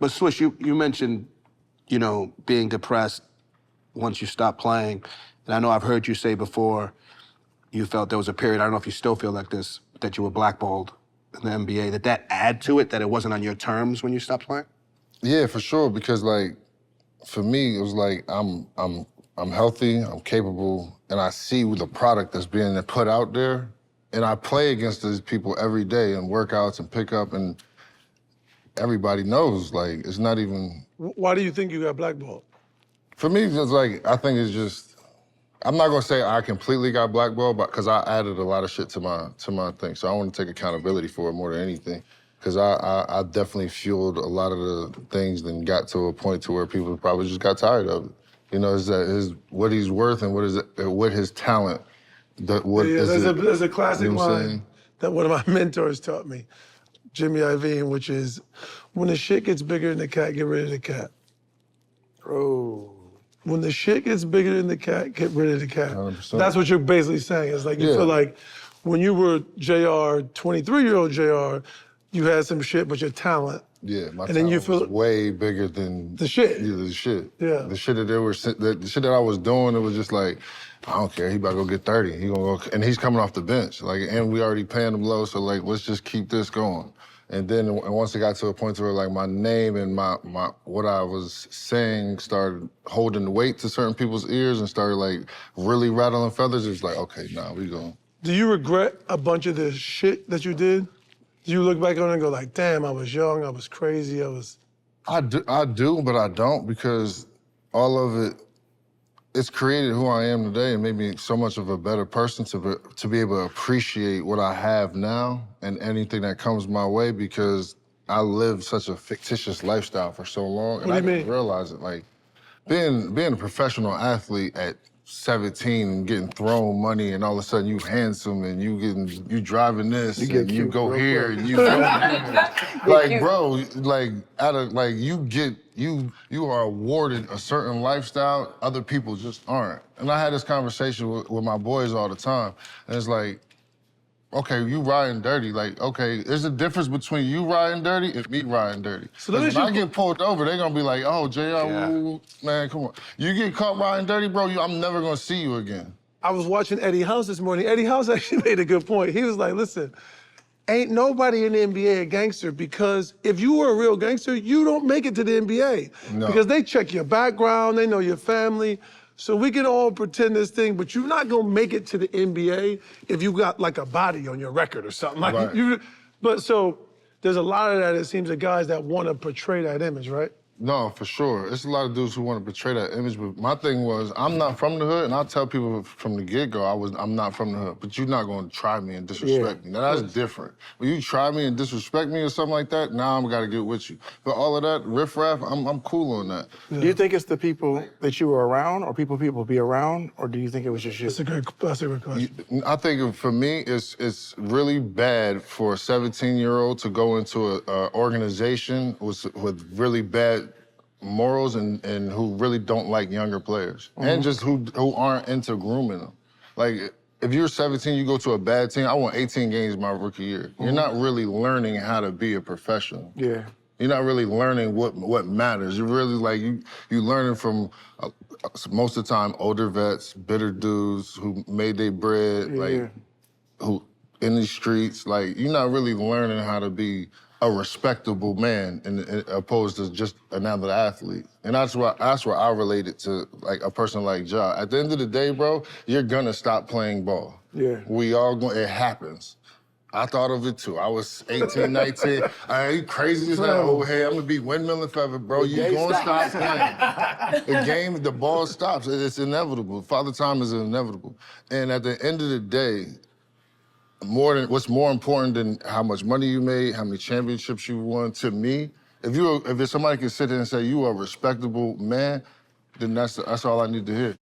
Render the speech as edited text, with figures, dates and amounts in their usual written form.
But Swish, you mentioned, you know, being depressed once you stopped playing. And I know I've heard you say before you felt there was a period, I don't know if you still feel like this, that you were blackballed in the NBA. Did that add to it, that it wasn't on your terms when you stopped playing? Yeah, for sure, because like, for me, it was like, I'm healthy, I'm capable, and I see the product that's being put out there, and I play against these people every day in workouts and pickup, and everybody knows, like, it's not even... Why do you think you got blackballed? For me, it's like, I think it's just, I'm not gonna say I completely got blackballed, but because I added a lot of shit to my thing, so I want to take accountability for it more than anything. Because I definitely fueled a lot of the things and got to a point to where people probably just got tired of it. You know, is that what he's worth and what his talent. There's a classic you know line that one of my mentors taught me, Jimmy Iovine, which is, when the shit gets bigger than the cat, get rid of the cat. Oh. When the shit gets bigger than the cat, get rid of the cat. 100%. That's what you're basically saying. It's like you feel like when you were JR, 23-year-old JR, you had some shit, but your talent. Yeah, my and then you feel was way bigger than the shit. Yeah, the shit. Yeah. The shit that the shit that I was doing, it was just like, I don't care. He about to go get 30. He gonna go, and he's coming off the bench. Like, and we already paying him low, so like, let's just keep this going. And then once it got to a point where like my name and my what I was saying started holding weight to certain people's ears and started like really rattling feathers, it's like, okay, nah, we going. Do you regret a bunch of the shit that you did? Do you look back on it and go like, damn, I was young, I was crazy, I do, but I don't, because all of it, it's created who I am today and made me so much of a better person to be able to appreciate what I have now and anything that comes my way, because I lived such a fictitious lifestyle for so long. And I didn't realize it. Like, being a professional athlete at 17 and getting thrown money, and all of a sudden you handsome and you driving this and you go here and you go like, bro, like you are awarded a certain lifestyle other people just aren't. And I had this conversation with my boys all the time, and it's like, okay, you riding dirty. Like, okay, there's a difference between you riding dirty and me riding dirty. So when I get pulled over, they're gonna be like, oh, JR, man, come on. You get caught riding dirty, bro, I'm never gonna see you again. I was watching Eddie House this morning. Eddie House actually made a good point. He was like, listen, ain't nobody in the NBA a gangster, because if you were a real gangster, you don't make it to the NBA. No. Because they check your background, they know your family. So we can all pretend this thing, but you're not gonna make it to the NBA if you got like a body on your record or something. Like right. But so there's a lot of that, it seems, of guys that wanna portray that image, right? No, for sure. There's a lot of dudes who want to portray that image, but my thing was, I'm not from the hood, and I tell people from the get-go, I'm not from the hood, but you're not going to try me and disrespect me. Now, that's different. When you try me and disrespect me or something like that, now I'm got to get with you. But all of that, riff-raff, I'm cool on that. Do you think it's the people that you were around, or people be around, or do you think it was just you? That's a good question. I think for me, it's really bad for a 17-year-old to go into an organization with really bad morals and who really don't like younger players. And just who aren't into grooming them. Like, if you're 17, you go to a bad team, I won 18 games my rookie year. You're not really learning how to be a professional. Yeah. You're not really learning what matters. You're really like, you learning from, most of the time, older vets, bitter dudes who made their bread, like, who in the streets. Like, you're not really learning how to be a respectable man opposed to just another athlete. And that's where I relate it to like a person like Ja. At the end of the day, bro, you're gonna stop playing ball. Yeah. We all it happens. I thought of it too. I was 18, 19. You crazy as that old head. I'm gonna be windmilling forever, bro. You gonna stop playing. The ball stops. It's inevitable. Father time is inevitable. And at the end of the day, what's more important than how much money you made, how many championships you won, to me, if somebody can sit there and say you are a respectable man, then that's all I need to hear.